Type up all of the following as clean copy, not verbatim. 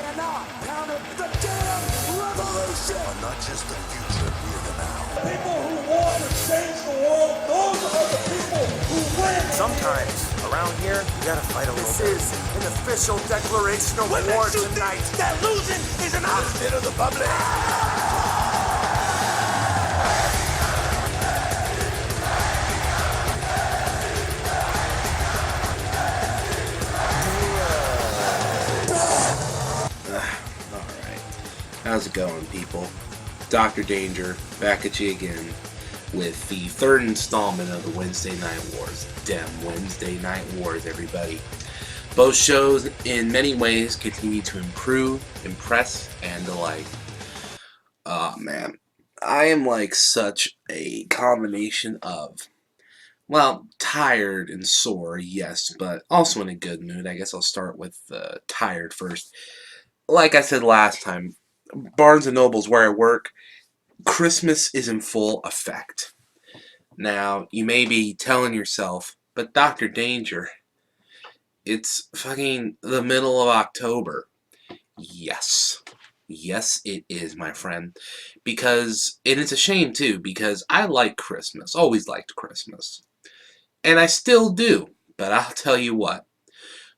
cannot counter the damn revolution. Are not just the future, we're the now. People who want to change the world, those are the people who win. Sometimes, around here, you gotta fight a little bit. This is an official declaration of war tonight. That losing is an option Bit of the public. How's it going, people? Dr. Danger, back at you again with the third installment of the Wednesday Night Wars. Dem Wednesday Night Wars, everybody. Both shows, in many ways, continue to improve, impress, and delight. Oh, man. I am like such a combination of, well, tired and sore, yes, but also in a good mood. I guess I'll start with tired first. Like I said last time, Barnes & Noble's where I work, Christmas is in full effect. Now, you may be telling yourself, but Dr. Danger, it's fucking the middle of October. Yes. Yes, it is, my friend. Because, and it's a shame too, because I like Christmas, always liked Christmas. And I still do, but I'll tell you what,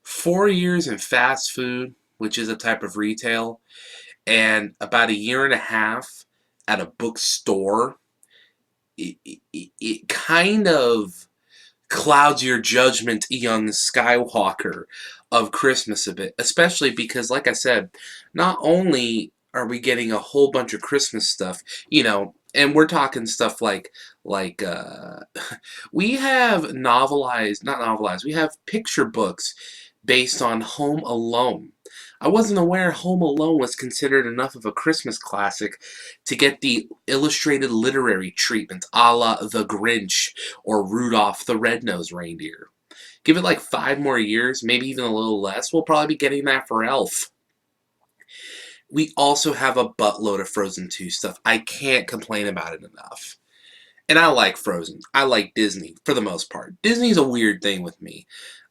4 years in fast food, which is a type of retail, and about a year and a half at a bookstore, it kind of clouds your judgment, young Skywalker, of Christmas a bit. Especially because, like I said, not only are we getting a whole bunch of Christmas stuff, you know, and we're talking stuff like we have we have picture books based on Home Alone. I wasn't aware Home Alone was considered enough of a Christmas classic to get the illustrated literary treatment a la The Grinch or Rudolph the Red-Nosed Reindeer. Give it like 5 more years, maybe even a little less, we'll probably be getting that for Elf. We also have a buttload of Frozen 2 stuff. I can't complain about it enough. And I like Frozen. I like Disney, for the most part. Disney's a weird thing with me.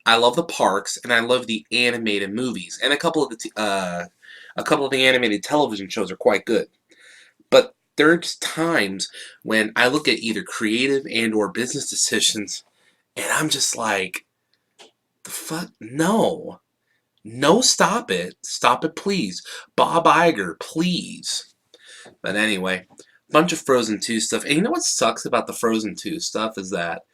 I love the parks, and I love the animated movies, and a couple of the animated television shows are quite good. But there's times when I look at either creative and or business decisions, and I'm just like, the fuck, no, stop it, please, Bob Iger, please. But anyway, bunch of Frozen 2 stuff, and you know what sucks about the Frozen 2 stuff is that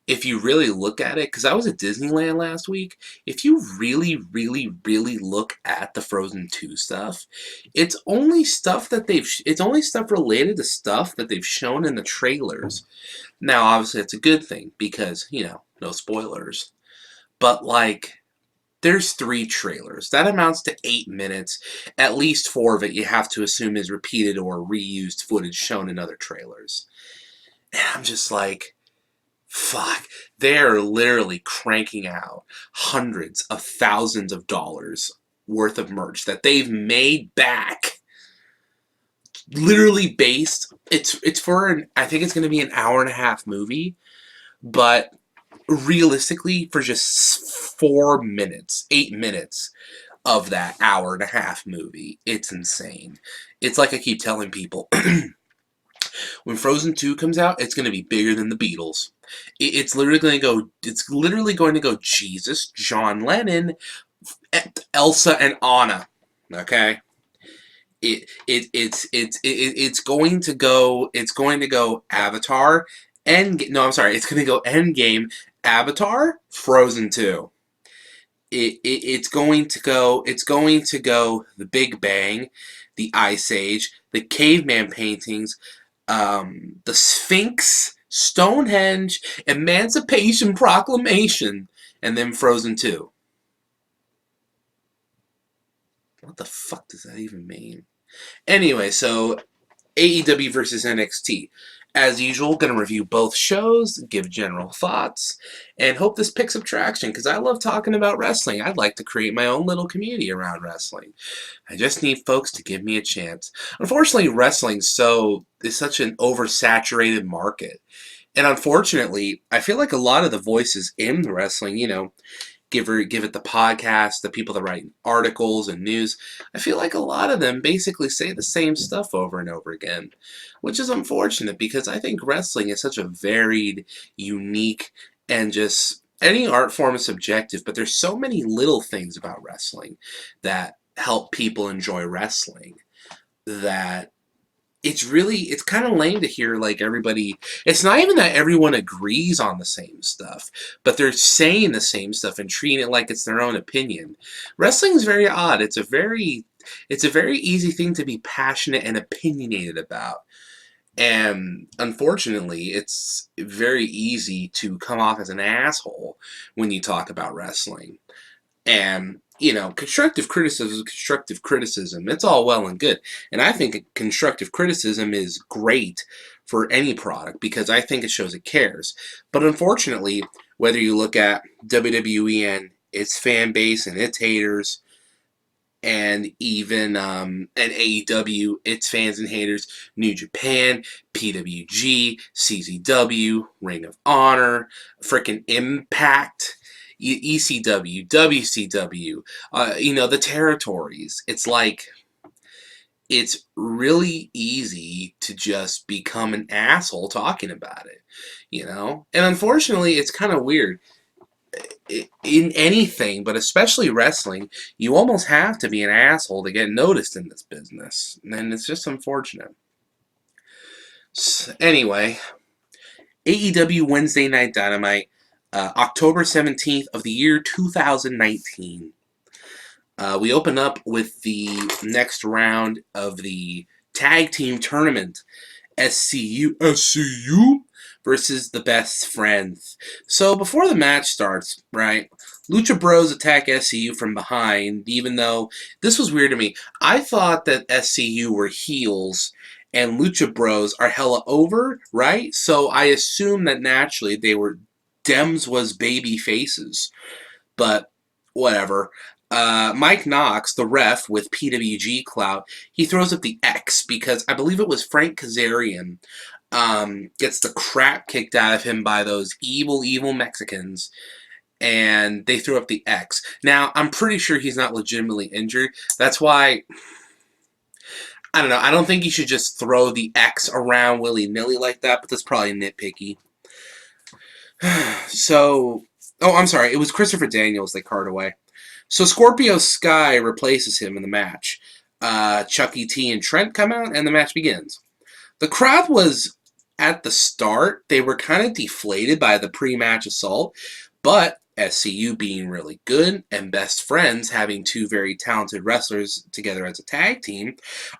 if you really look at it, because I was at Disneyland last week, if you really, really, really look at the Frozen 2 stuff, it's only stuff related to stuff that they've shown in the trailers. Now, obviously, that's a good thing, because, you know, no spoilers. But, like, there's 3 trailers. That amounts to 8 minutes. At least 4 of it you have to assume is repeated or reused footage shown in other trailers. And I'm just like, fuck, they're literally cranking out hundreds of thousands of dollars worth of merch that they've made back. Literally based, it's for I think it's going to be an hour and a half movie, but realistically for just 4 minutes, 8 minutes of that hour and a half movie, it's insane. It's like I keep telling people, when Frozen 2 comes out, it's going to be bigger than the Beatles. It's literally going to go Jesus, John Lennon, Elsa, and Anna. Okay? It's going to go Avatar, it's going to go Endgame, Avatar, Frozen 2. It's going to go The Big Bang, the Ice Age, the Caveman paintings, the Sphinx, Stonehenge, Emancipation Proclamation, and then Frozen 2. What the fuck does that even mean? Anyway, so AEW versus NXT. As usual, going to review both shows, give general thoughts, and hope this picks up traction, because I love talking about wrestling. I'd like to create my own little community around wrestling. I just need folks to give me a chance. Unfortunately, wrestling is such an oversaturated market. And unfortunately, I feel like a lot of the voices in wrestling, give it the podcast, the people that write articles and news. I feel like a lot of them basically say the same stuff over and over again, which is unfortunate because I think wrestling is such a varied, unique, and just any art form is subjective, but there's so many little things about wrestling that help people enjoy wrestling that it's kind of lame to hear like everybody. It's not even that everyone agrees on the same stuff, but they're saying the same stuff and treating it like it's their own opinion. Wrestling is very odd. It's a very easy thing to be passionate and opinionated about. And unfortunately, it's very easy to come off as an asshole when you talk about wrestling. And, constructive criticism is constructive criticism. It's all well and good. And I think constructive criticism is great for any product because I think it shows it cares. But unfortunately, whether you look at WWE and its fan base and its haters, and even and AEW, its fans and haters, New Japan, PWG, CZW, Ring of Honor, frickin' Impact, ECW, WCW, the territories. It's like, it's really easy to just become an asshole talking about it, And unfortunately, it's kind of weird. In anything, but especially wrestling, you almost have to be an asshole to get noticed in this business. And it's just unfortunate. Anyway, AEW Wednesday Night Dynamite, October 17th of the year 2019. We open up with the next round of the tag team tournament. SCU versus the Best Friends. So before the match starts, right, Lucha Bros attack SCU from behind, even though this was weird to me. I thought that SCU were heels and Lucha Bros are hella over, right? So I assumed that naturally they were Dems was baby faces. But whatever. Mike Knox, the ref with PWG clout, he throws up the X because I believe it was Frank Kazarian gets the crap kicked out of him by those evil Mexicans, and they throw up the X. Now, I'm pretty sure he's not legitimately injured. That's why, I don't know, I don't think you should just throw the X around willy-nilly like that, but that's probably nitpicky. So, I'm sorry, it was Christopher Daniels they carted away. So Scorpio Sky replaces him in the match. Chucky T and Trent come out, and the match begins. The crowd was, at the start, they were kind of deflated by the pre-match assault, but SCU being really good and Best Friends having two very talented wrestlers together as a tag team,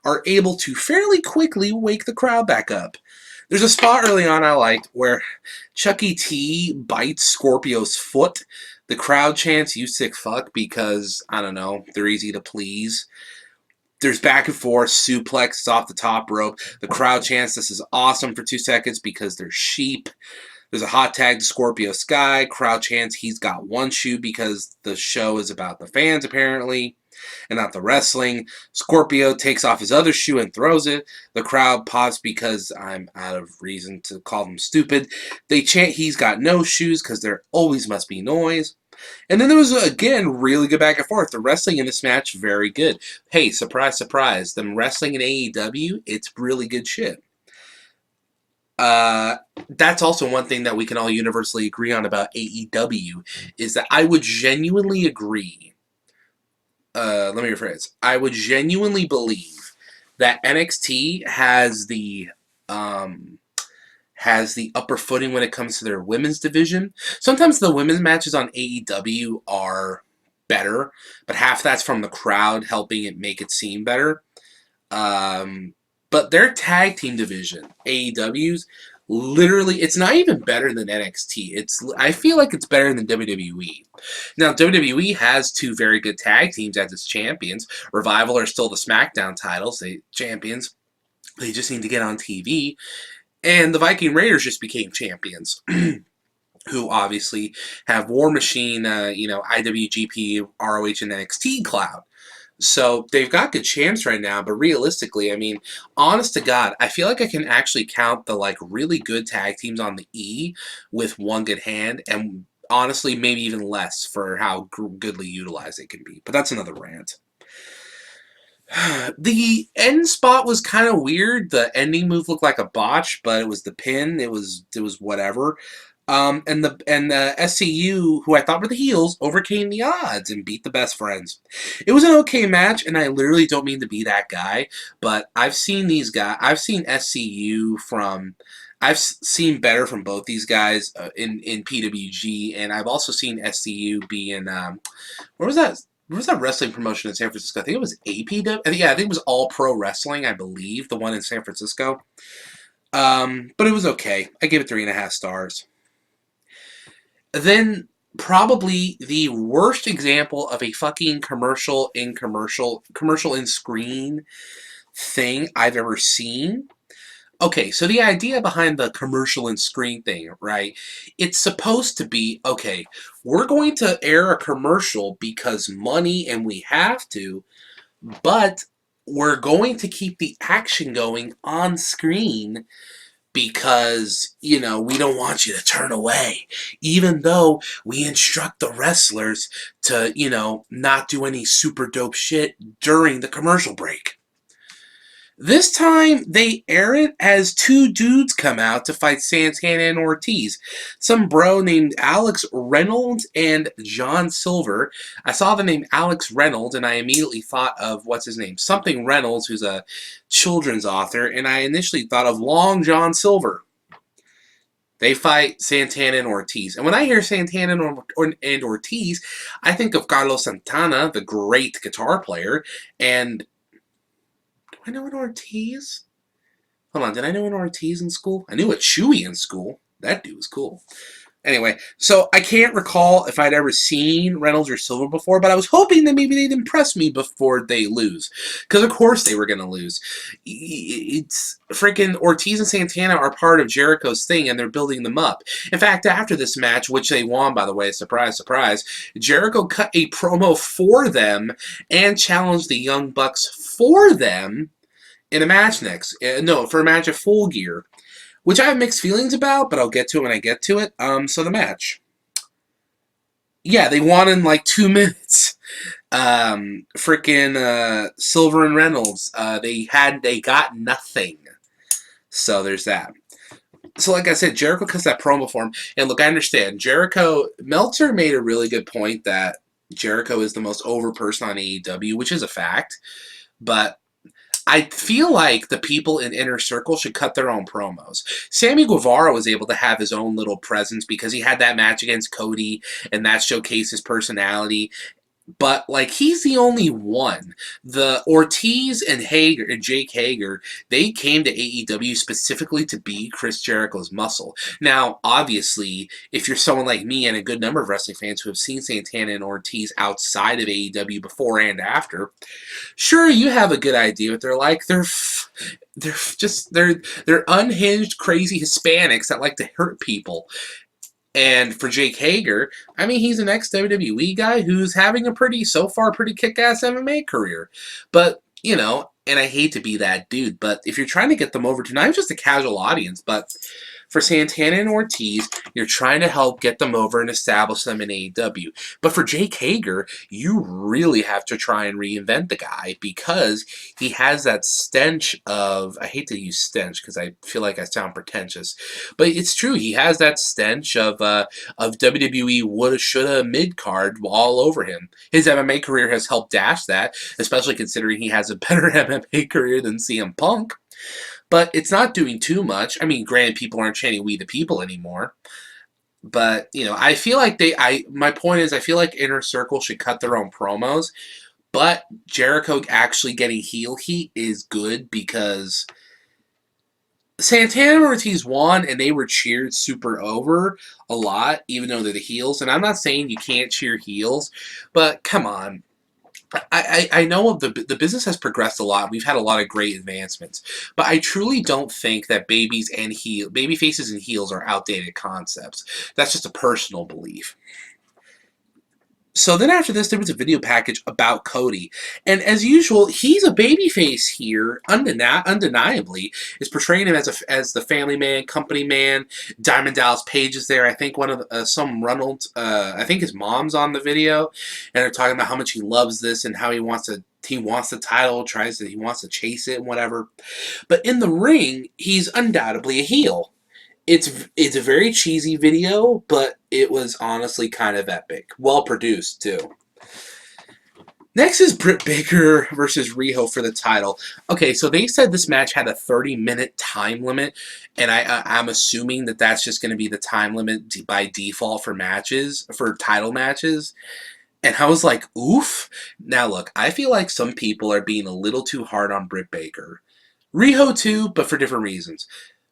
are able to fairly quickly wake the crowd back up. There's a spot early on I liked where Chucky T bites Scorpio's foot. The crowd chants, "You sick fuck," because, I don't know, they're easy to please. There's back and forth, suplexes off the top rope. The crowd chants, "This is awesome," for 2 seconds because they're sheep. There's a hot tag to Scorpio Sky. Crowd chants, "He's got one shoe," because the show is about the fans, apparently, and not the wrestling. Scorpio takes off his other shoe and throws it. The crowd pops because I'm out of reason to call them stupid. They chant, "He's got no shoes," because there always must be noise. And then there was, again, really good back and forth. The wrestling in this match, very good. Hey, surprise, surprise. Them wrestling in AEW, it's really good shit. That's also one thing that we can all universally agree on about AEW, is that I would genuinely agree. Let me rephrase. I would genuinely believe that NXT has the upper footing when it comes to their women's division. Sometimes the women's matches on AEW are better, but half that's from the crowd helping it make it seem better. But their tag team division, AEW's, literally, it's not even better than NXT. I feel like it's better than WWE. Now, WWE has two very good tag teams as its champions. Revival are still the SmackDown titles, champions. They just need to get on TV. And the Viking Raiders just became champions, who obviously have War Machine, IWGP, ROH, and NXT clout. So they've got good champs right now, but realistically, I mean, honest to God, I feel like I can actually count the really good tag teams on the E with one good hand, and honestly, maybe even less for how goodly utilized it can be. But that's another rant. The end spot was kind of weird. The ending move looked like a botch, but it was the pin. It was whatever. And the SCU, who I thought were the heels, overcame the odds and beat the best friends. It was an okay match, and I literally don't mean to be that guy, but I've seen these guys. I've seen SCU from. I've seen better from both these guys in PWG, and I've also seen SCU be in where was that? Where was that wrestling promotion in San Francisco? I think it was APW. Yeah, I think it was All Pro Wrestling, I believe, the one in San Francisco. But it was okay. I gave it 3.5 stars. Then probably the worst example of a fucking commercial in screen thing I've ever seen. Okay, so the idea behind the commercial and screen thing, right? It's supposed to be, okay, we're going to air a commercial because money and we have to, but we're going to keep the action going on screen because, we don't want you to turn away. Even though we instruct the wrestlers to, not do any super dope shit during the commercial break. This time, they air it as two dudes come out to fight Santana and Ortiz. Some bro named Alex Reynolds and John Silver. I saw the name Alex Reynolds, and I immediately thought of, what's his name? Something Reynolds, who's a children's author, and I initially thought of Long John Silver. They fight Santana and Ortiz. And when I hear Santana and Ortiz, I think of Carlos Santana, the great guitar player, and I know an Ortiz? Hold on, did I know an Ortiz in school? I knew a Chewy in school. That dude was cool. Anyway, so I can't recall if I'd ever seen Reynolds or Silver before, but I was hoping that maybe they'd impress me before they lose. Because of course they were going to lose. It's freaking Ortiz and Santana are part of Jericho's thing, and they're building them up. In fact, after this match, which they won, by the way, surprise, surprise, Jericho cut a promo for them and challenged the Young Bucks for them in a match for a match at Full Gear, which I have mixed feelings about, but I'll get to it when I get to it. So the match. Yeah, they won in like 2 minutes. Silver and Reynolds, they got nothing. So there's that. So like I said, Jericho cuts that promo for him, and look, I understand. Meltzer made a really good point that Jericho is the most over person on AEW, which is a fact, but I feel like the people in Inner Circle should cut their own promos. Sammy Guevara was able to have his own little presence because he had that match against Cody, and that showcased his personality. But, he's the only one. The Ortiz and Jake Hager, they came to AEW specifically to be Chris Jericho's muscle. Now, obviously, if you're someone like me and a good number of wrestling fans who have seen Santana and Ortiz outside of AEW before and after, sure, you have a good idea what they're like. They're unhinged, crazy Hispanics that like to hurt people. And for Jake Hager, I mean, he's an ex-WWE guy who's having a pretty kick-ass MMA career. But, and I hate to be that dude, but if you're trying to get them over to not just a casual audience, but for Santana and Ortiz, you're trying to help get them over and establish them in AEW. But for Jake Hager, you really have to try and reinvent the guy because he has that stench of, I hate to use stench because I feel like I sound pretentious, but it's true. He has that stench of WWE woulda, shoulda, mid-card all over him. His MMA career has helped dash that, especially considering he has a better MMA career than CM Punk. But it's not doing too much. I mean, granted, people aren't chanting "We the People" anymore. But, I feel like my point is, I feel like Inner Circle should cut their own promos. But Jericho actually getting heel heat is good because Santana and Ortiz won and they were cheered super over a lot, even though they're the heels. And I'm not saying you can't cheer heels, but come on. I know the business has progressed a lot. We've had a lot of great advancements, but I truly don't think that baby faces and heels are outdated concepts. That's just a personal belief. So then after this, there was a video package about Cody. And as usual, he's a babyface here, undeniably, is portraying him as the family man, company man. Diamond Dallas Page is there. I think one of some Reynolds, I think his mom's on the video. And they're talking about how much he loves this and how he wants the title, he wants to chase it and whatever. But in the ring, he's undoubtedly a heel. It's a very cheesy video, but it was honestly kind of epic. Well produced, too. Next is Britt Baker versus Riho for the title. Okay, so they said this match had a 30-minute time limit, and I'm assuming that that's just going to be the time limit by default for title matches. And I was like, oof. Now look, I feel like some people are being a little too hard on Britt Baker. Riho too, but for different reasons.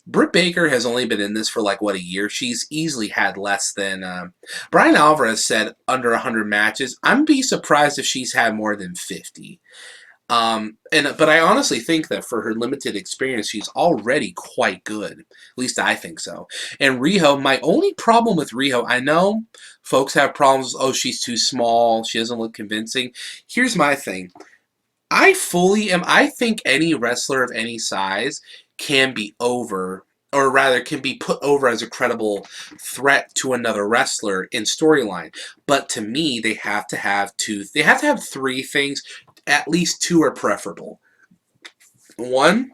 Britt Baker has only been in this for a year. She's easily had less than... Brian Alvarez said under 100 matches. I'd be surprised if she's had more than 50. But I honestly think that for her limited experience, she's already quite good. At least I think so. And Riho, my only problem with Riho, I know folks have problems. Oh, she's too small. She doesn't look convincing. Here's my thing. I think any wrestler of any size can be over, or rather can be put over as a credible threat to another wrestler in storyline. But to me, they have to have three things. At least two are preferable. One,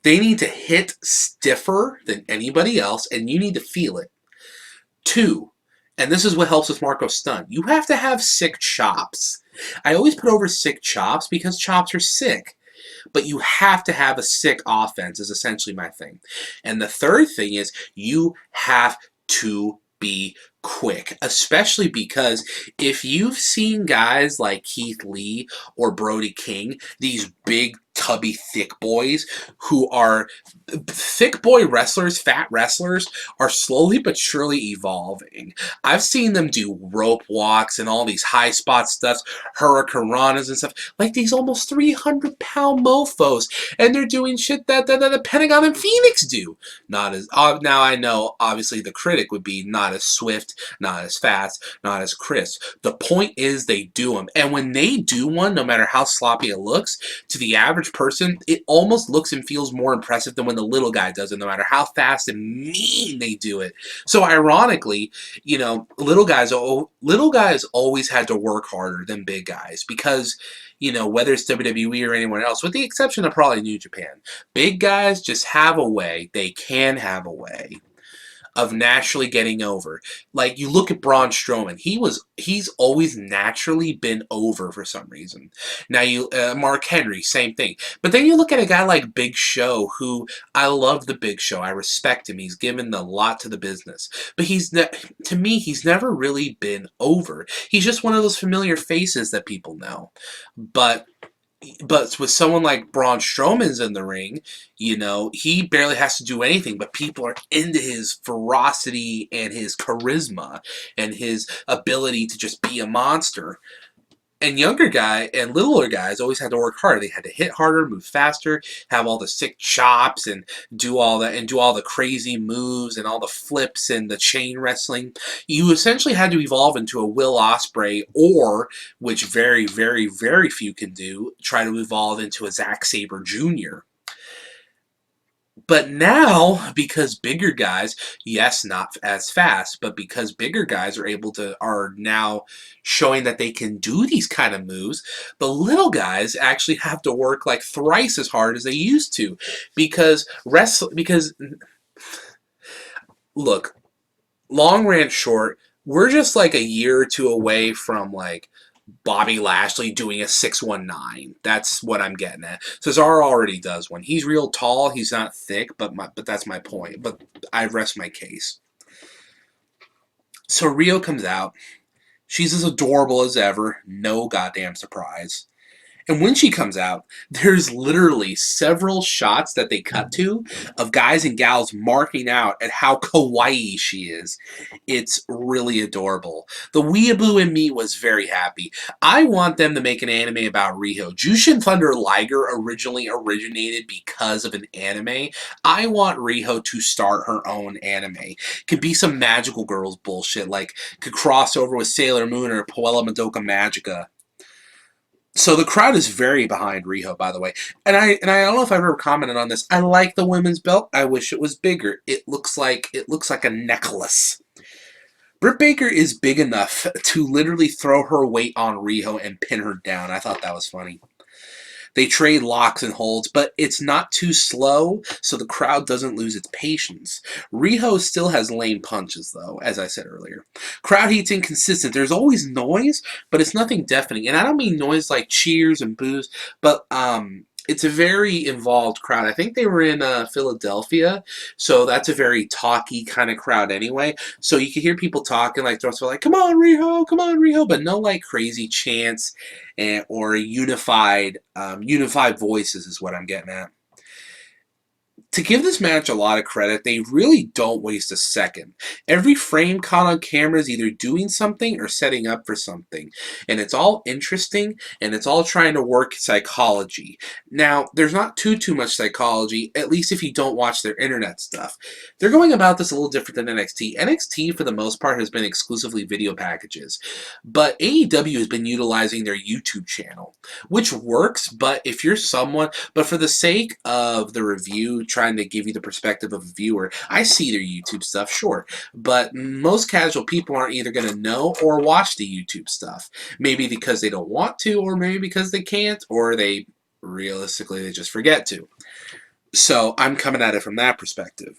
they need to hit stiffer than anybody else, and you need to feel it. Two, and this is what helps with Marco Stunt, you have to have sick chops. I always put over sick chops because chops are sick. But you have to have a sick offense is essentially my thing. And the third thing is you have to be quick, especially because if you've seen guys like Keith Lee or Brody King, these big, tubby, thick boys who are thick boy wrestlers, fat wrestlers, are slowly but surely evolving. I've seen them do rope walks and all these high spot stuff, hurricanranas and stuff, like these almost 300-pound mofos, and they're doing shit that the Pentagon and Phoenix do. Not as now I know, obviously the critic would be not as swift, not as fast, not as crisp. The point is they do them, and when they do one, no matter how sloppy it looks, to the average person, it almost looks and feels more impressive than when the little guy does it, no matter how fast and mean they do it. So ironically, little guys always had to work harder than big guys because, whether it's WWE or anyone else, with the exception of probably New Japan, big guys just have a way. They can have a way of naturally getting over. Like, you look at Braun Strowman. He's always naturally been over for some reason. Now, Mark Henry, same thing. But then you look at a guy like Big Show, who I love the Big Show. I respect him. He's given a lot to the business. But to me, he's never really been over. He's just one of those familiar faces that people know. But with someone like Braun Strowman's in the ring, he barely has to do anything, but people are into his ferocity and his charisma and his ability to just be a monster. And younger guy and littler guys always had to work harder. They had to hit harder, move faster, have all the sick chops, and do all the crazy moves and all the flips and the chain wrestling. You essentially had to evolve into a Will Ospreay, or, which very, very, very few can do, try to evolve into a Zack Sabre Jr. But now, because bigger guys, yes, not as fast, but because bigger guys are now showing that they can do these kind of moves, the little guys actually have to work like thrice as hard as they used to. Because look, long rant short, we're just like a year or two away from Bobby Lashley doing a 619. That's what I'm getting at. Cesaro already does one. He's real tall. He's not thick, but that's my point. But I rest my case. So Rio comes out. She's as adorable as ever. No goddamn surprise. And when she comes out, there's literally several shots that they cut to of guys and gals marking out at how kawaii she is. It's really adorable. The weeaboo in me was very happy. I want them to make an anime about Riho. Jushin Thunder Liger originally originated because of an anime. I want Riho to start her own anime. Could be some magical girls bullshit, like could cross over with Sailor Moon or Puella Madoka Magica. So the crowd is very behind Riho, by the way. And I don't know if I've ever commented on this. I like the women's belt. I wish it was bigger. It looks like a necklace. Britt Baker is big enough to literally throw her weight on Riho and pin her down. I thought that was funny. They trade locks and holds, but it's not too slow, so the crowd doesn't lose its patience. Riho still has lame punches, though, as I said earlier. Crowd heat's inconsistent. There's always noise, but it's nothing deafening. And I don't mean noise like cheers and boos, but it's a very involved crowd. I think they were in Philadelphia, so that's a very talky kind of crowd anyway. So you can hear people talking like they're like, come on, Riho, but no like crazy chants or unified voices is what I'm getting at. To give this match a lot of credit, they really don't waste a second. Every frame caught on camera is either doing something or setting up for something. And it's all interesting, and it's all trying to work psychology. Now, there's not too much psychology, at least if you don't watch their internet stuff. They're going about this a little different than NXT. NXT, for the most part, has been exclusively video packages. But AEW has been utilizing their YouTube channel, which works, but for the sake of the review, trying to give you the perspective of a viewer, I see their YouTube stuff, sure, but most casual people aren't either going to know or watch the YouTube stuff. Maybe because they don't want to, or maybe because they can't, or they just forget to. So I'm coming at it from that perspective.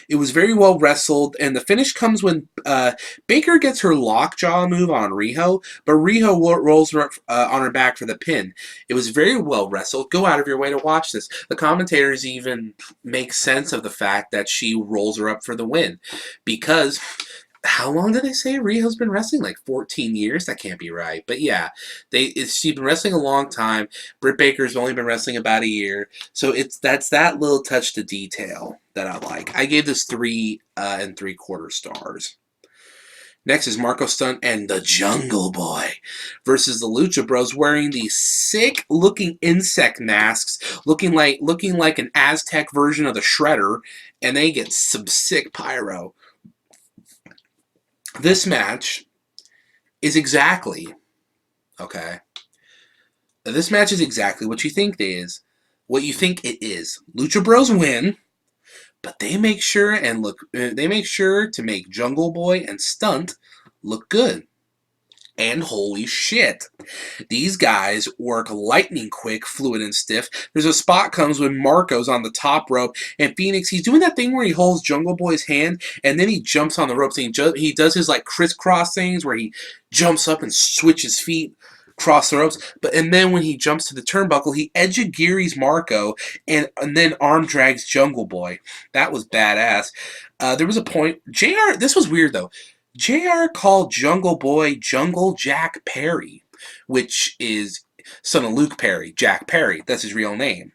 It was very well wrestled, and the finish comes when Baker gets her lockjaw move on Riho, but Riho rolls her on her back for the pin. It was very well wrestled. Go out of your way to watch this. The commentators even make sense of the fact that she rolls her up for the win, because how long did they say Riho's been wrestling? Like 14 years? That can't be right. But yeah, she's been wrestling a long time. Britt Baker's only been wrestling about a year. So that's that little touch to detail that I like. I gave this 3 3/4 stars. Next is Marco Stunt and the Jungle Boy versus the Lucha Bros wearing these sick-looking insect masks, looking like an Aztec version of the Shredder, and they get some sick pyro. This match is exactly This match is exactly what you think it is. Lucha Bros win, but they make sure to make Jungle Boy and Stunt look good. And holy shit, these guys work lightning quick, fluid, and stiff. There's a spot comes when Marco's on the top rope, and Phoenix, he's doing that thing where he holds Jungle Boy's hand, and then he jumps on the ropes, and he does his like crisscross things where he jumps up and switches feet across the ropes. And then when he jumps to the turnbuckle, he edge-giris Marco, and then arm drags Jungle Boy. That was badass. There was a point, this was weird though. JR called Jungle Boy Jungle Jack Perry, which is son of Luke Perry, Jack Perry. That's his real name.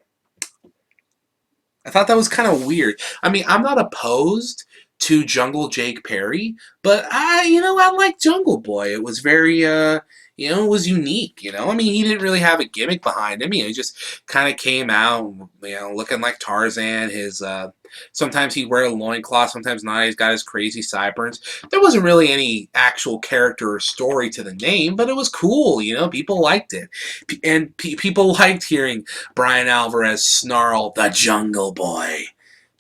I thought that was kind of weird. I mean, I'm not opposed to Jungle Jake Perry, but I like Jungle Boy. It was very, it was unique, I mean, he didn't really have a gimmick behind him. He just kind of came out, looking like Tarzan. Sometimes he'd wear a loincloth, sometimes not. He's got his crazy sideburns. There wasn't really any actual character or story to the name, but it was cool, People liked it. And people liked hearing Brian Alvarez snarl, "The Jungle Boy."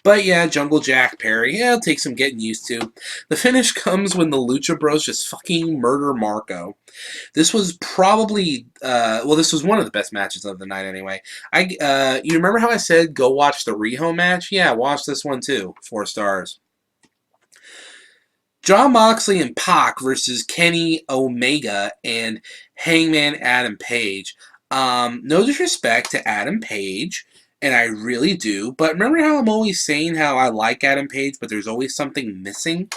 But yeah, Jungle Jack Perry, it'll take some getting used to. The finish comes when the Lucha Bros just fucking murder Marco. This was probably, this was one of the best matches of the night anyway. You remember how I said go watch the Riho match? Yeah, watch this one too. 4 stars. Jon Moxley and Pac versus Kenny Omega and Hangman Adam Page. No disrespect to Adam Page, and I really do, but remember how I'm always saying how I like Adam Page, but there's always something missing?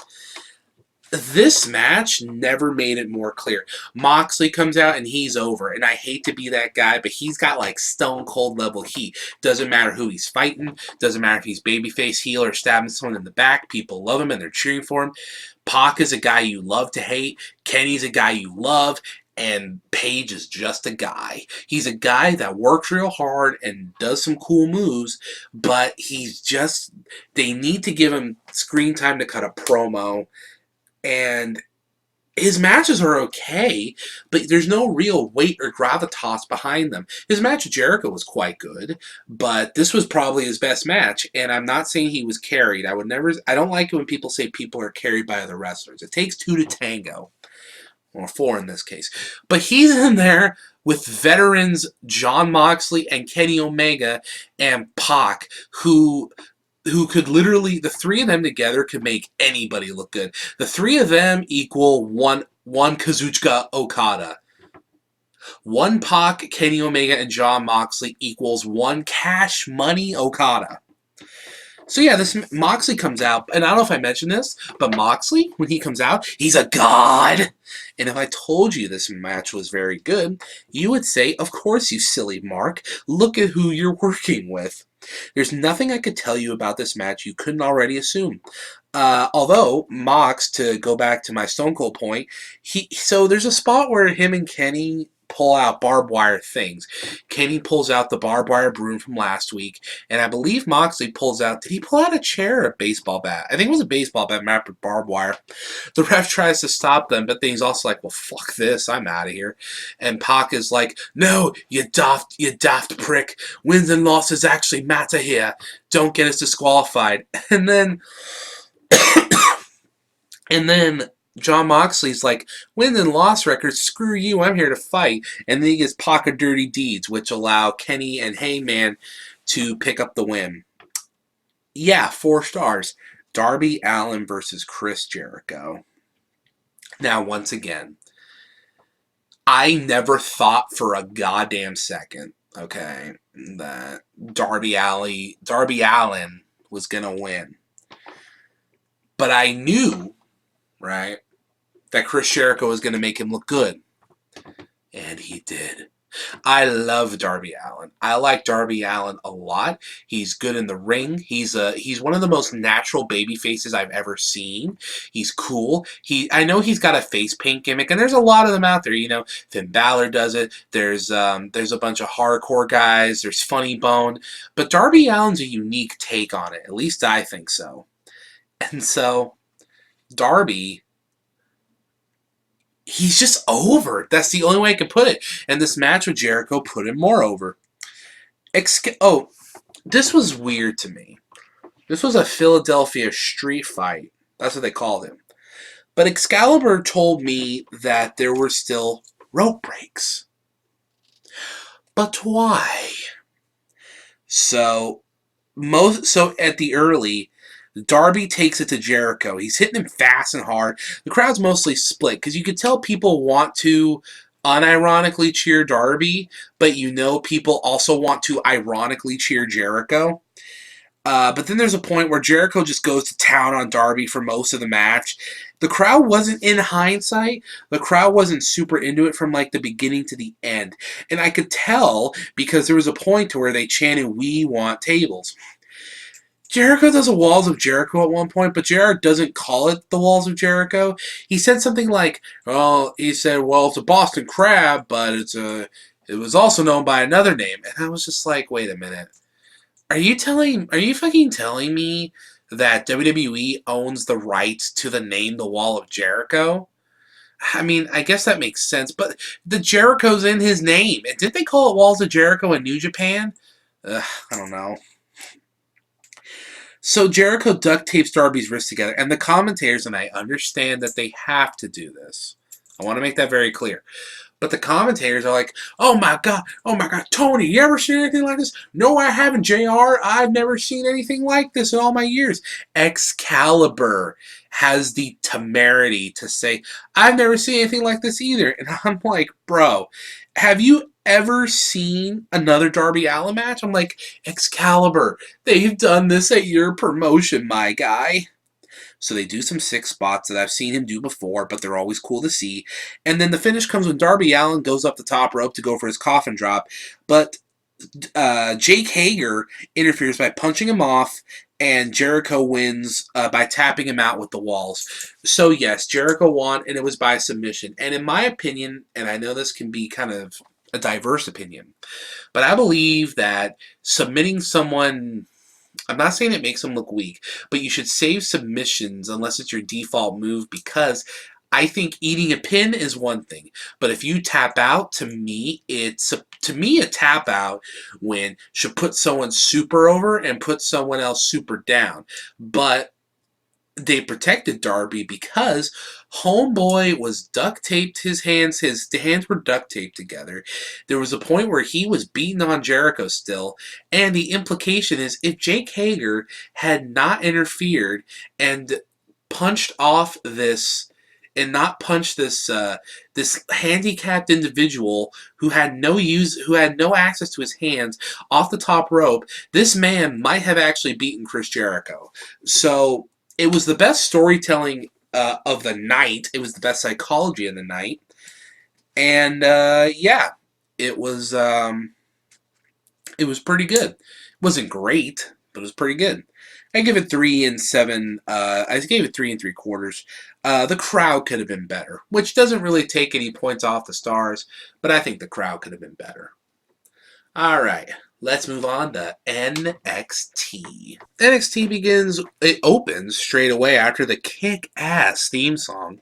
This match never made it more clear. Moxley comes out and he's over. And I hate to be that guy, but he's got like stone cold level heat. Doesn't matter who he's fighting. Doesn't matter if he's babyface, heel, or stabbing someone in the back. People love him and they're cheering for him. Pac is a guy you love to hate. Kenny's a guy you love. And Paige is just a guy. He's a guy that works real hard and does some cool moves, but he's just... They need to give him screen time to cut a promo. And his matches are okay, but there's no real weight or gravitas behind them. His match with Jericho was quite good, but this was probably his best match, and I'm not saying he was carried. I don't like it when people say people are carried by other wrestlers. It takes two to tango. Or four in this case. But he's in there with veterans Jon Moxley and Kenny Omega and Pac, who could literally, the three of them together could make anybody look good. The three of them equal one Kazuchika Okada. One Pac, Kenny Omega, and Jon Moxley equals one Cash Money Okada. So yeah, this Moxley comes out, and I don't know if I mentioned this, but Moxley, when he comes out, he's a god. And if I told you this match was very good, you would say, of course, you silly Mark. Look at who you're working with. There's nothing I could tell you about this match you couldn't already assume. Although, Mox, to go back to my Stone Cold point, so there's a spot where him and Kenny pull out barbed wire things. Kenny pulls out the barbed wire broom from last week, and I believe Moxley pulls out... Did he pull out a chair or a baseball bat? I think it was a baseball bat wrapped with barbed wire. The ref tries to stop them, but then he's also like, well, fuck this, I'm out of here. And Pac is like, no, you daft prick. Wins and losses actually matter here. Don't get us disqualified. And then... and then... Jon Moxley's like, win and loss records, screw you, I'm here to fight. And then he gets Pac of Dirty Deeds, which allow Kenny and Heyman to pick up the win. Yeah, 4 stars. Darby Allin versus Chris Jericho. Now, once again, I never thought for a goddamn second, okay, that Darby Allin was going to win. But I knew, right, that Chris Jericho was going to make him look good. And he did. I love Darby Allin. I like Darby Allin a lot. He's good in the ring. He's one of the most natural baby faces I've ever seen. He's cool. I know he's got a face paint gimmick, and there's a lot of them out there. You know, Finn Balor does it. There's a bunch of hardcore guys. There's Funny Bone. But Darby Allin's a unique take on it. At least I think so. And so, Darby... he's just over. That's the only way I can put it. And this match with Jericho put him more over. This was weird to me. This was a Philadelphia street fight. That's what they called him. But Excalibur told me that there were still rope breaks. But why? So at the early... Darby takes it to Jericho. He's hitting him fast and hard. The crowd's mostly split because you could tell people want to unironically cheer Darby, but you know people also want to ironically cheer Jericho. But then there's a point where Jericho just goes to town on Darby for most of the match. The crowd wasn't, in hindsight, the crowd wasn't super into it from like the beginning to the end. And I could tell because there was a point to where they chanted, "We want tables." Jericho does a Walls of Jericho at one point, but JR doesn't call it the Walls of Jericho. He said something like, well, it's a Boston Crab, but it was also known by another name. And I was just like, wait a minute. Are you fucking telling me that WWE owns the rights to the name The Wall of Jericho? I mean, I guess that makes sense, but the Jericho's in his name. And did they call it Walls of Jericho in New Japan? I don't know. So Jericho duct tapes Darby's wrist together, and the commentators, and I understand that they have to do this. I want to make that very clear. But the commentators are like, oh my God, Tony, you ever seen anything like this? No, I haven't, JR. I've never seen anything like this in all my years. Excalibur has the temerity to say, I've never seen anything like this either. And I'm like, bro, have you ever seen another Darby Allin match? I'm like, Excalibur, they've done this at your promotion, my guy. So they do some sick spots that I've seen him do before, but they're always cool to see. And then the finish comes when Darby Allin goes up the top rope to go for his coffin drop, but Jake Hager interferes by punching him off, and Jericho wins by tapping him out with the walls. So yes, Jericho won, and it was by submission. And in my opinion, and I know this can be kind of a diverse opinion, but I believe that submitting someone, I'm not saying it makes them look weak, but you should save submissions unless it's your default move, because I think eating a pin is one thing, but if you tap out, to me a tap out win should put someone super over and put someone else super down. But they protected Darby because Homeboy was duct taped, his hands were duct taped together. There was a point where he was beating on Jericho still, and the implication is if Jake Hager had not interfered and punched off this and not punched this handicapped individual who had no access to his hands off the top rope, this man might have actually beaten Chris Jericho. So it was the best storytelling of the night. It was the best psychology of the night, and yeah, it was pretty good. It wasn't great, but it was pretty good. I give it 3 and 7. I gave it 3 and 3/4. The crowd could have been better, which doesn't really take any points off the stars, but I think the crowd could have been better. All right, let's move on to NXT. It opens straight away after the kick-ass theme song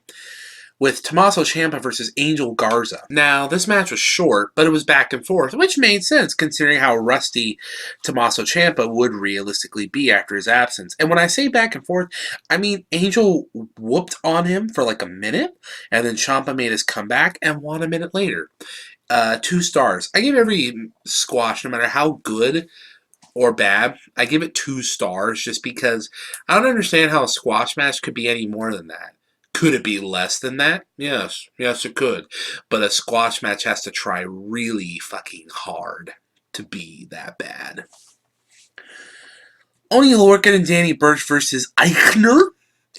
with Tommaso Ciampa versus Angel Garza. Now, this match was short, but it was back and forth, which made sense considering how rusty Tommaso Ciampa would realistically be after his absence. And when I say back and forth, I mean Angel whooped on him for like a minute, and then Ciampa made his comeback and won a minute later. 2 stars. I give every squash, no matter how good or bad, I give it 2 stars just because I don't understand how a squash match could be any more than that. Could it be less than that? Yes. Yes, it could. But a squash match has to try really fucking hard to be that bad. Oney Lorcan and Danny Burch versus Eichner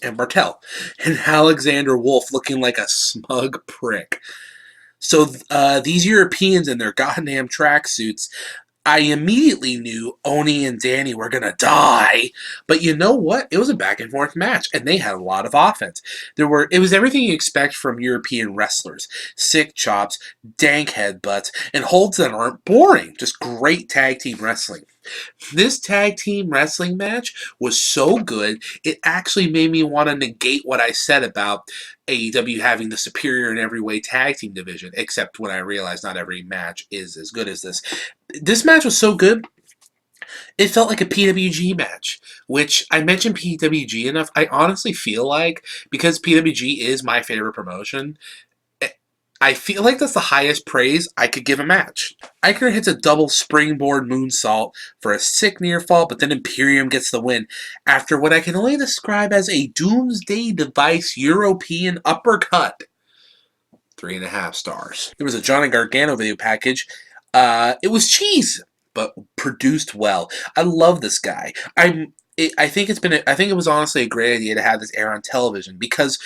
and Martel. And Alexander Wolf looking like a smug prick. So these Europeans in their goddamn tracksuits, I immediately knew Oni and Danny were going to die. But you know what? It was a back and forth match, and they had a lot of offense. It was everything you expect from European wrestlers. Sick chops, dank headbutts, and holds that aren't boring. Just great tag team wrestling. This tag team wrestling match was so good, it actually made me want to negate what I said about AEW having the superior in every way tag team division, except when I realized not every match is as good as this. This match was so good, it felt like a PWG match, which I mentioned PWG enough. I honestly feel like, because PWG is my favorite promotion, I feel like that's the highest praise I could give a match. Eichner hits a double springboard moonsault for a sick near fall, but then Imperium gets the win after what I can only describe as a Doomsday Device European uppercut. 3.5 stars. There was a Johnny Gargano video package. It was cheese, but produced well. I love this guy. I think it was honestly a great idea to have this air on television because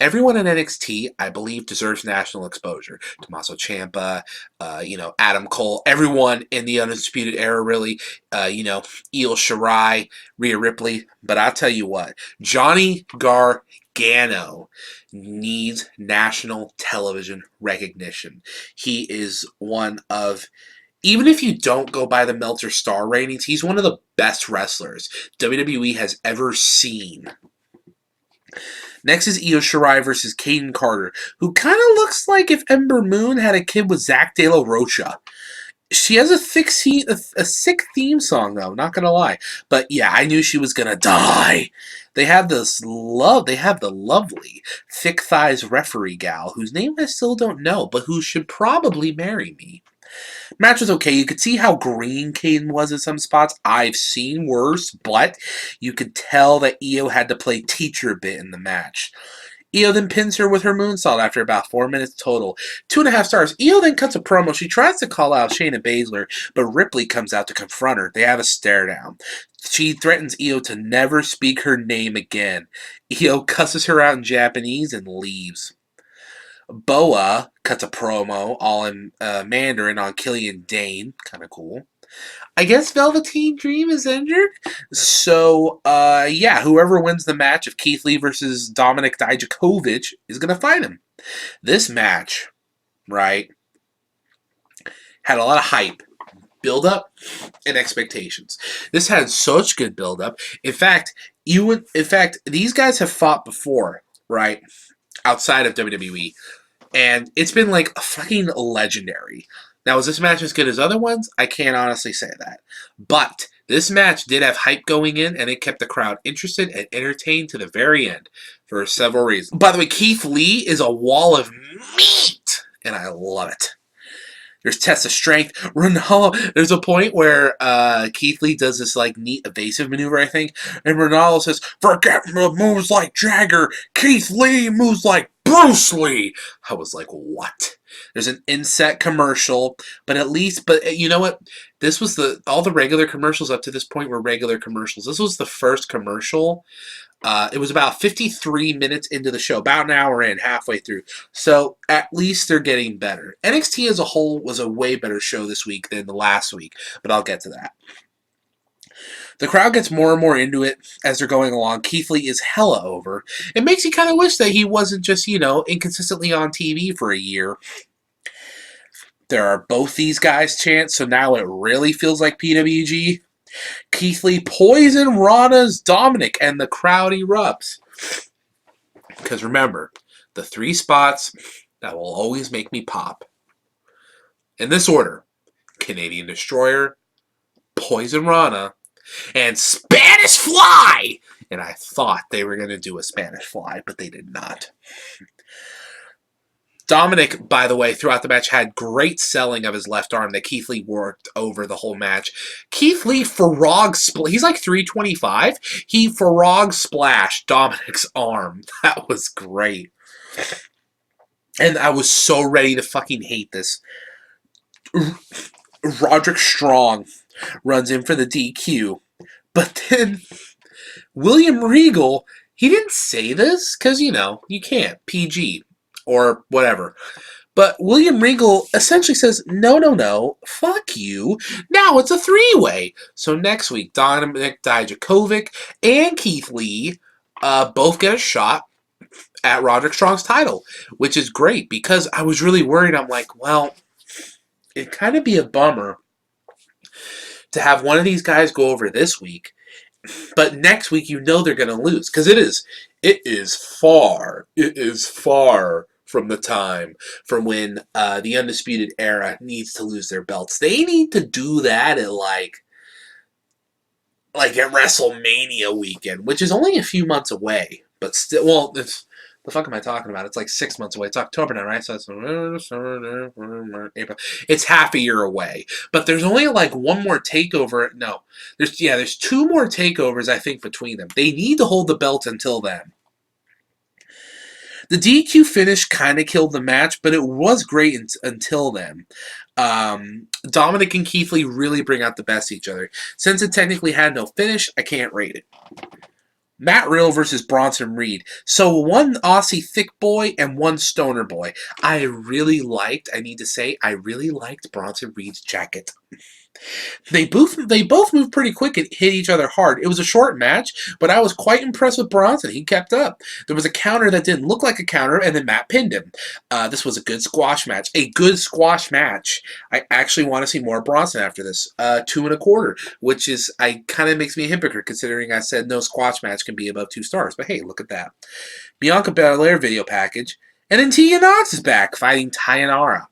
everyone in NXT, I believe, deserves national exposure. Tommaso Ciampa, Adam Cole, everyone in the Undisputed Era, really. Io Shirai, Rhea Ripley. But I'll tell you what, Johnny Gargano needs national television recognition. He is one of, even if you don't go by the Meltzer star ratings, he's one of the best wrestlers WWE has ever seen. Next is Io Shirai versus Kaden Carter, who kind of looks like if Ember Moon had a kid with Zach De La Rocha. She has a sick theme song, though, not gonna lie. But yeah, I knew she was gonna die. They have the lovely thick thighs referee gal, whose name I still don't know, but who should probably marry me. Match was okay. You could see how green Caden was in some spots. I've seen worse, but you could tell that Io had to play teacher a bit in the match. Io then pins her with her moonsault after about 4 minutes total. 2.5 stars. Io then cuts a promo. She tries to call out Shayna Baszler, but Ripley comes out to confront her. They have a stare down. She threatens Io to never speak her name again. Io cusses her out in Japanese and leaves. Boa cuts a promo all in Mandarin on Killian Dane. Kind of cool. I guess Velveteen Dream is injured. So, yeah, whoever wins the match of Keith Lee versus Dominik Dijakovic is going to fight him. This match, right, had a lot of hype, build-up, and expectations. This had such good build-up. In fact, these guys have fought before, right, outside of WWE. And it's been like fucking legendary. Now, was this match as good as other ones? I can't honestly say that. But this match did have hype going in, and it kept the crowd interested and entertained to the very end for several reasons. By the way, Keith Lee is a wall of meat, and I love it. There's tests of strength. Ronaldo, there's a point where Keith Lee does this like neat evasive maneuver, I think, and Ronaldo says, "Forget moves like Jagger. Keith Lee moves like Bruce Lee." I was like, what? There's an inset commercial, but you know what? This was all the regular commercials up to this point were regular commercials. This was the first commercial. It was about 53 minutes into the show, about an hour in, halfway through. So at least they're getting better. NXT as a whole was a way better show this week than the last week, but I'll get to that. The crowd gets more and more into it as they're going along. Keith Lee is hella over. It makes you kind of wish that he wasn't just, inconsistently on TV for a year. There are both these guys chants, so now it really feels like PWG. Keith Lee poison Rana's Dominik, and the crowd erupts. Because remember, the 3 spots that will always make me pop. In this order: Canadian Destroyer, Poison Rana, and Spanish Fly! And I thought they were going to do a Spanish Fly, but they did not. Dominik, by the way, throughout the match had great selling of his left arm that Keith Lee worked over the whole match. Keith Lee he's like 325. He Farag splashed Dominik's arm. That was great. And I was so ready to fucking hate this. Roderick Strong runs in for the DQ. But then William Regal, he didn't say this because, you can't. PG. Or whatever. But William Regal essentially says, no, fuck you. Now it's a 3-way. So next week, Dominik Dijakovic and Keith Lee both get a shot at Roderick Strong's title, which is great because I was really worried. I'm like, well, it'd kind of be a bummer to have one of these guys go over this week, but next week they're going to lose because it is far from the time from when the Undisputed Era needs to lose their belts. They need to do that at like at WrestleMania weekend, which is only a few months away. But still, well, the fuck am I talking about? It's like 6 months away. It's October now, right? So it's April. It's half a year away. But there's only like one more takeover. No, there's 2 more takeovers I think between them. They need to hold the belts until then. The DQ finish kind of killed the match, but it was great until then. Dominik and Keith Lee really bring out the best of each other. Since it technically had no finish, I can't rate it. Matt Riddle versus Bronson Reed. So one Aussie thick boy and one stoner boy. I really liked Bronson Reed's jacket. They both moved pretty quick and hit each other hard. It was a short match, but I was quite impressed with Bronson. He kept up. There was a counter that didn't look like a counter, and then Matt pinned him. This was a good squash match. I actually want to see more Bronson after this. 2 1/4, which kind of makes me a hypocrite considering I said no squash match can be above 2 stars. But hey, look at that. Bianca Belair video package. And then Tegan Nox is back fighting Tayanara.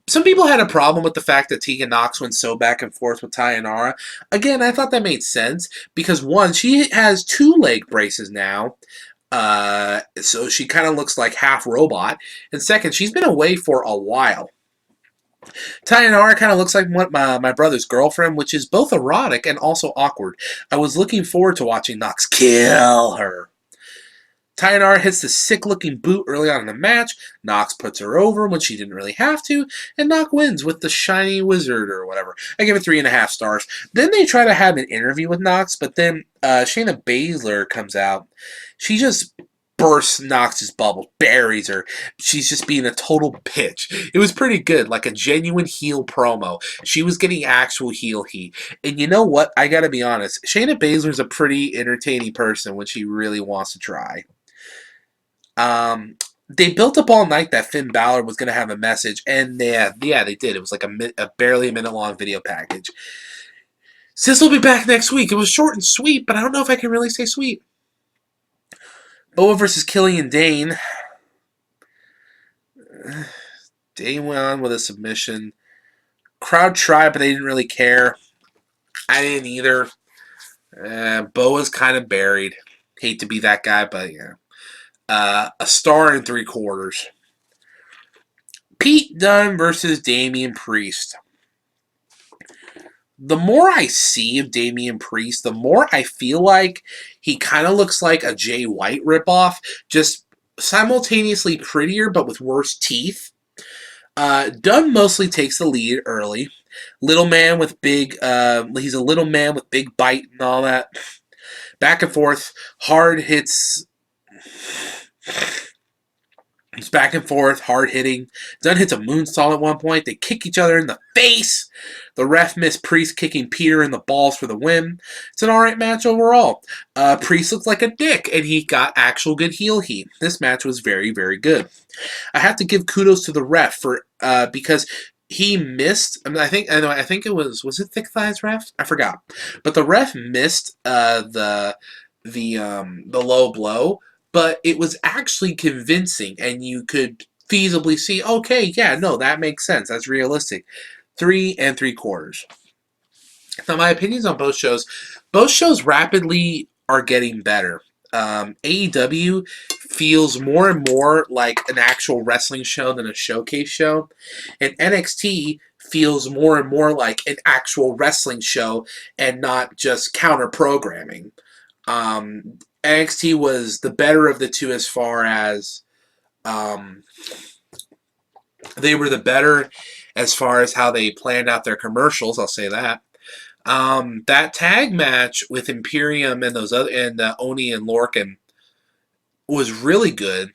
Some people had a problem with the fact that Tegan Nox went so back and forth with Tayanara. Again, I thought that made sense because, one, she has 2 leg braces now, so she kind of looks like half robot. And second, she's been away for a while. Tayanara kind of looks like my brother's girlfriend, which is both erotic and also awkward. I was looking forward to watching Nox kill her. Tayanara hits the sick-looking boot early on in the match. Nox puts her over when she didn't really have to, and Nox wins with the shiny wizard or whatever. I give it 3.5 stars. Then they try to have an interview with Nox, but then Shayna Baszler comes out. She just bursts Nox's bubble, buries her. She's just being a total bitch. It was pretty good, like a genuine heel promo. She was getting actual heel heat. And you know what? I gotta be honest. Shayna Baszler's a pretty entertaining person when she really wants to try. They built up all night that Finn Balor was going to have a message, and yeah, they did. It was like a barely a minute long video package. Sis will be back next week. It was short and sweet, but I don't know if I can really say sweet. Boa versus Killian Dane. Dane went on with a submission. Crowd tried, but they didn't really care. I didn't either. Boa's kind of buried. Hate to be that guy, but yeah. A star and 3/4. Pete Dunne versus Damian Priest. The more I see of Damian Priest, the more I feel like he kind of looks like a Jay White ripoff, just simultaneously prettier but with worse teeth. Dunne mostly takes the lead early. Little man with big, he's a little man with big bite and all that. Back and forth, hard hits. It's back and forth, hard hitting. Dunne hits a moonsault at one point. They kick each other in the face. The ref missed Priest kicking Peter in the balls for the win. It's an alright match overall. Priest looked like a dick, and he got actual good heel heat. This match was very, very good. I have to give kudos to the ref for because he missed. I think it was it Thick Thighs ref? I forgot, but the ref missed the low blow. But it was actually convincing, and you could feasibly see, okay, yeah, no, that makes sense. That's realistic. 3 3/4. Now, my opinions on both shows rapidly are getting better. AEW feels more and more like an actual wrestling show than a showcase show, and NXT feels more and more like an actual wrestling show and not just counter programming. NXT was the better of the two as far as they were the better as far as how they planned out their commercials. I'll say that. That tag match with Imperium and those other and Oni and Lorcan was really good,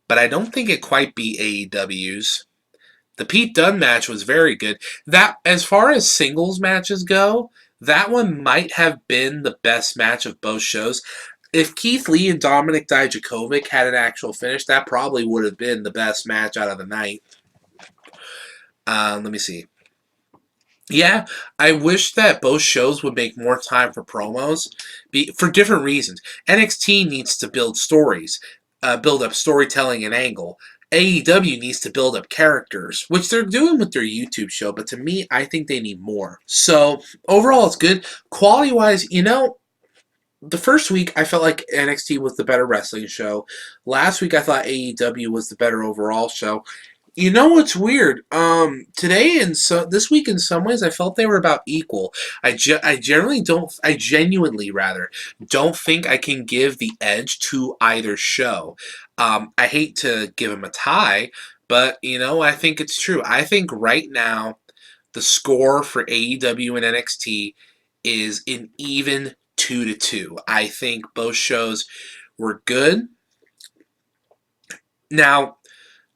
but I don't think it quite beat AEW's. The Pete Dunne match was very good. That, as far as singles matches go, that one might have been the best match of both shows. If Keith Lee and Dominik Dijakovic had an actual finish, that probably would have been the best match out of the night. Let me see. Yeah, I wish that both shows would make more time for promos for different reasons. NXT needs to build stories, build up storytelling and angle. AEW needs to build up characters, which they're doing with their YouTube show, but to me, I think they need more. So, overall, it's good. Quality-wise, the first week, I felt like NXT was the better wrestling show. Last week, I thought AEW was the better overall show. You know what's weird? Today and this week, in some ways, I felt they were about equal. I genuinely don't think I can give the edge to either show. I hate to give them a tie, but I think it's true. I think right now, the score for AEW and NXT is an even 2-2. I think both shows were good. Now,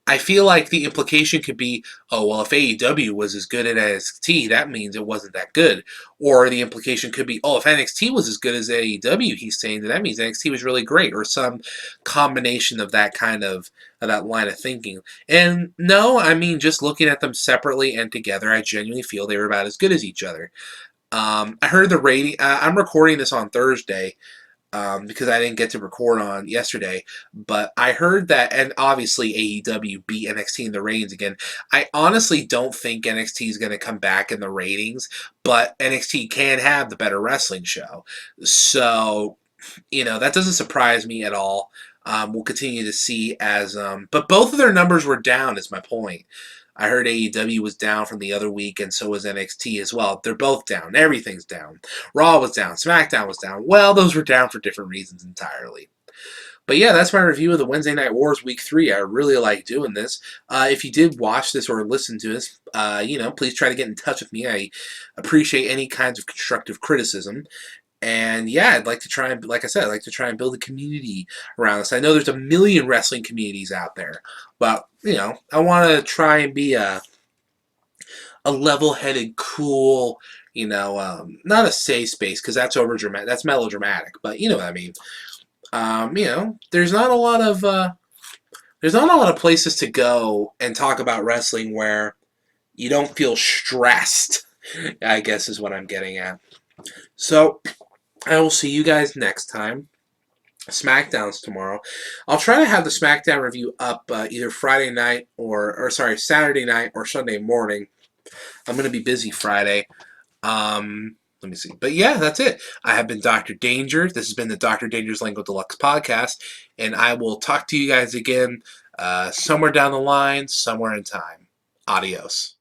I feel like the implication could be, oh, well, if AEW was as good as NXT, that means it wasn't that good. Or the implication could be, oh, if NXT was as good as AEW, he's saying that means NXT was really great. Or some combination of that that line of thinking. And no, I mean, just looking at them separately and together, I genuinely feel they were about as good as each other. I heard the rating. I'm recording this on Thursday because I didn't get to record on yesterday. But I heard that, and obviously AEW beat NXT in the ratings again. I honestly don't think NXT is going to come back in the ratings, but NXT can have the better wrestling show. So, that doesn't surprise me at all. We'll continue to see as... but both of their numbers were down, is my point. I heard AEW was down from the other week, and so was NXT as well. They're both down. Everything's down. Raw was down. SmackDown was down. Well, those were down for different reasons entirely. But yeah, that's my review of the Wednesday Night Wars Week 3. I really like doing this. If you did watch this or listen to this, please try to get in touch with me. I appreciate any kinds of constructive criticism. And yeah, I'd like to try and, like I said, I'd like to try and build a community around this. I know there's a million wrestling communities out there, but I want to try and be a level-headed, cool, not a safe space because that's over dramatic, that's melodramatic, but you know what I mean. There's not a lot of places to go and talk about wrestling where you don't feel stressed, I guess is what I'm getting at. So, I will see you guys next time. SmackDown's tomorrow. I'll try to have the SmackDown review up either Friday night Saturday night or Sunday morning. I'm going to be busy Friday. Let me see. But yeah, that's it. I have been Dr. Danger. This has been the Dr. Danger's Lingo Deluxe podcast. And I will talk to you guys again somewhere down the line, somewhere in time. Adios.